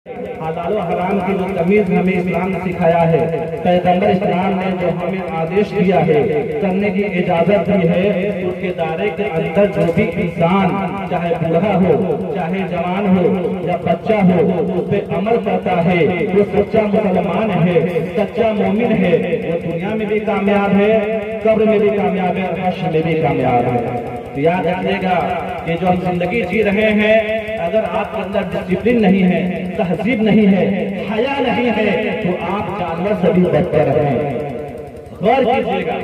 حلال و حرام کی جو تمیز ہمیں اسلام نے سکھایا ہے، پیغمبر اسلام نے جو ہمیں آدیش دیا ہے، کرنے کی اجازت دی ہے، اس کے دائرے کے اندر جو بھی انسان چاہے بوڑھا ہو، چاہے جوان ہو یا بچہ ہو، اس پہ عمل کرتا ہے، وہ سچا مسلمان ہے، سچا مومن ہے، وہ دنیا میں بھی کامیاب ہے، قبر میں بھی کامیاب ہے، حشر میں بھی کامیاب ہے۔ تو یاد رکھیے گا کہ جو ہم زندگی جی رہے ہیں، اگر آپ کے اندر ڈسپلن نہیں ہے، تہذیب نہیں ہے، حیا نہیں ہے، تو آپ جانور سے بھی بدتر ہیں۔ غور کیجیے گا،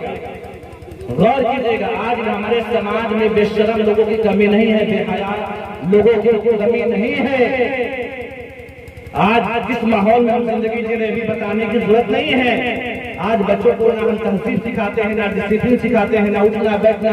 غور کیجیے گا، آج ہمارے سماج میں بے شرم لوگوں کی کمی نہیں ہے، بے حیا لوگوں کی کمی نہیں ہے۔ آج جس ماحول میں ہم زندگی جی رہے ہیں، بھی بتانے کی ضرورت نہیں ہے۔ آج بچوں کو نہ ہم تہذیب سکھاتے ہیں، نہ ڈسپلن سکھاتے ہیں، نہ اٹھنا بیٹھنا،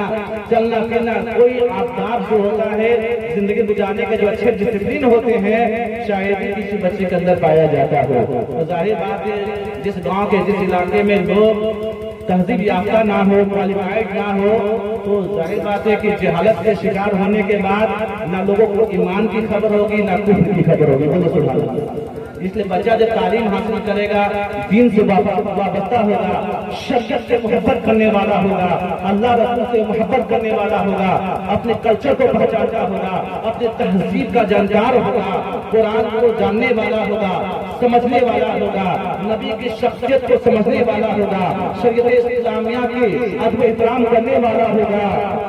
چلنا پھرنا، کوئی آداب جو ہوتا ہے زندگی گزارنے کے جو اچھے ڈسپلن ہوتے ہیں، شاید ہی کسی بچے کے اندر پایا جاتا ہو۔ تو ظاہر بات ہے، جس گاؤں کے جس علاقے میں لوگ تہذیب یافتہ نہ ہو، کوالیفائڈ نہ ہو، تو ظاہر بات ہے کہ جہالت کے شکار ہونے کے بعد نہ لوگوں کو ایمان کی خبر ہوگی، نہ کفر کی خبر ہوگی۔ بولو سبحان اللہ۔ اس لیے بچہ جب تعلیم حاصل کرے گا، دین سے وابستہ ہوگا، شریعت سے محبت کرنے والا ہوگا، اللہ رسول سے محبت کرنے والا ہوگا، اپنے کلچر کو پہچانتا ہوگا، اپنے تہذیب کا جانکار ہوگا، قرآن کو جاننے والا ہوگا، سمجھنے والا ہوگا، نبی کی شخصیت کو سمجھنے والا ہوگا، شریعت اسلامیہ کی ادب احترام کرنے والا ہوگا،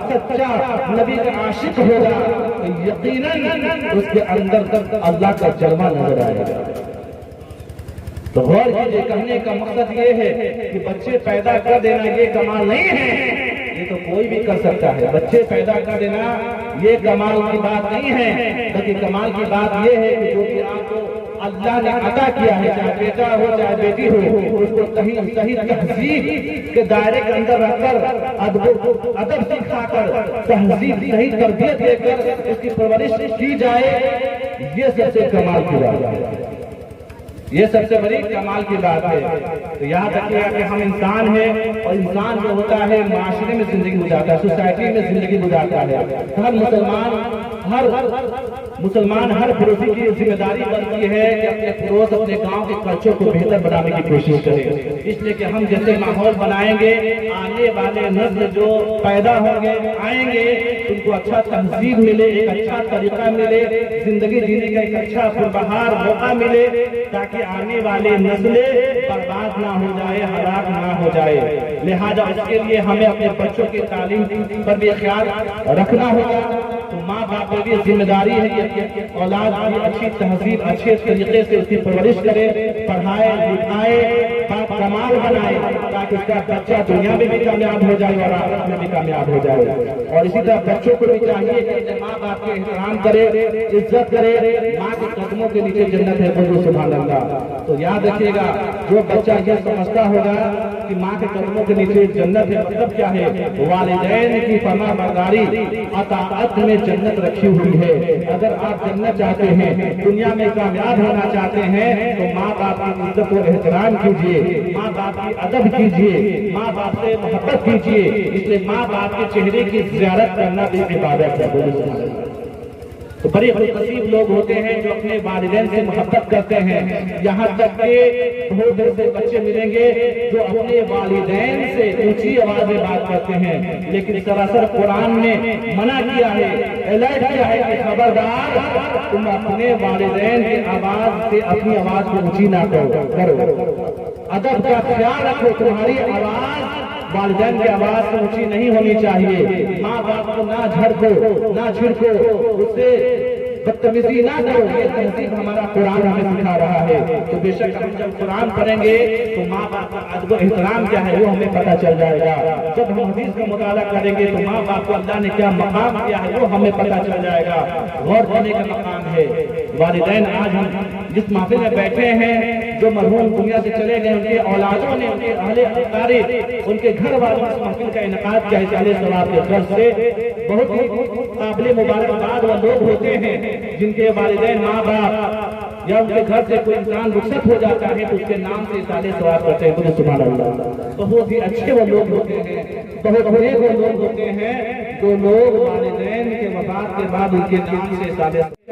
سچا نبی کا عاشق ہوگا، یقیناً اس کے اندر اللہ کا جلوہ نظر آئے گا۔ تو غور کیجیے، کہنے کا مقصد یہ ہے کہ بچے پیدا کر دینا یہ کمال نہیں ہے، یہ تو کوئی بھی کر سکتا ہے۔ بچے پیدا کر دینا یہ کمال کی بات نہیں ہے، بلکہ کمال کی بات یہ ہے کہ جو بھی آپ کو اللہ نے عطا کیا ہے، چاہے بیٹا ہو چاہے بیٹی ہو، اس کو صحیح تہذیب کے دائرے کے اندر رکھ کر، ادب سکھا کر، تہذیب صحیح تربیت دے کر اس کی پرورش کی جائے، یہ سب سے کمال کی بات ہے، یہ سب سے بڑی کمال کی بات ہے۔ تو یاد رکھیے گا کہ ہم انسان ہیں، اور انسان جو ہوتا ہے معاشرے میں زندگی گزارتا ہے، سوسائٹی میں زندگی گزارتا ہے۔ ہر پڑوسی کی ذمہ داری بنتی ہے کہ اپنے پڑوس، اپنے گاؤں کے کلچر کو بہتر بنانے کی کوشش کرے۔ اس لیے کہ ہم جیسے ماحول بنائیں گے، آنے والے نسل جو پیدا ہوں گے، آئیں گے، ان کو اچھا تہذیب ملے، ایک اچھا طریقہ ملے، زندگی جینے کا ایک اچھا پربہار موقع ملے، تاکہ آنے والی نسلیں برباد نہ ہو جائے، ہلاک نہ ہو جائے۔ لہذا اس کے لیے ہمیں اپنے بچوں کی تعلیم پر بھی خیال رکھنا ہوگا۔ تو ماں باپ پر بھی ذمہ داری ہے کہ اولاد کی اچھی تہذیب، اچھے طریقے سے اس کی پرورش کرے، پڑھائے لکھائے، کمال بنائے، تاکہ اس کا بچہ دنیا میں بھی کامیاب ہو جائے اور آخرت میں بھی کامیاب ہو جائے۔ اور اسی طرح بچوں کو بھی چاہیے کہ ماں باپ کے احترام کرے، عزت کرے، ماں کے قدموں کے نیچے جنت ہے۔ بولو سبحان اللہ۔ تو یاد رکھیے گا، جو بچہ یہ سمجھتا ہوگا کہ ماں کے قدموں کے نیچے جنت ہے، مطلب کیا ہے؟ والدین کی فرما برداری، اطاعت میں جنت رکھی ہوئی ہے۔ اگر آپ جنت چاہتے ہیں، دنیا میں کامیاب ہونا چاہتے ہیں، تو ماں باپ کی عزت و احترام کیجیے، ماں باپ کی ادب کیجیے، ماں باپ سے محبت کیجیے۔ اس لیے ماں باپ کے چہرے کی زیارت کرنا بھی عبادت ہے۔ تو بڑے خوش نصیب لوگ ہوتے ہیں جو اپنے والدین سے محبت کرتے ہیں، یہاں تک کہ بہت سے بچے ملیں گے جو اپنے والدین سے اونچی آواز میں بات کرتے ہیں، لیکن سراسر قرآن نے منع کیا ہے، الرٹ کیا ہے کہ خبردار تم اپنے والدین کی آواز سے اپنی آواز کو اونچی نہ کرو، ادب کا خیال رکھو، تمہاری آواز والدین کی آواز سے اونچی نہیں ہونی چاہیے۔ ماں باپ کو نہ جھڑکو، نہ چھڑکو، اس سے بدتمیزی نہ کرو، یہ تہذیب ہمارا قرآن ہمیں سکھا رہا ہے۔ تو بے شک ہم جب قرآن پڑھیں گے تو ماں باپ کا ادب و احترام کیا ہے وہ ہمیں پتہ چل جائے گا۔ جب ہم حدیث کا مطالعہ کریں گے تو ماں باپ کو اللہ نے کیا مقام دیا ہے وہ ہمیں پتہ چل جائے گا۔ غور کرنے کا مقام ہے۔ والدین آج ہم جس محفل میں بیٹھے ہیں، جو مرحوم دنیا سے چلے گئے، ان کے اولادوں نے، ان کے اہل اقارب، ان کے گھر والوں اس محفل کا انعقاد کیا ہے علیہ الصلوۃ والسلام سے۔ بہت ہی قابل مبارکباد وہ لوگ ہوتے ہیں جن کے والدین، ماں باپ یا ان کے گھر سے کوئی انسان رخصت ہو جاتا ہے تو اس کے نام سے اصالے ثواب کرتے ہیں۔ سبحان اللہ۔ بہت ہی اچھے وہ لوگ ہوتے ہیں، بہت بڑے وہ لوگ ہوتے ہیں جو لوگ والدین کے وفات کے بعد ان کے نام سے اصالے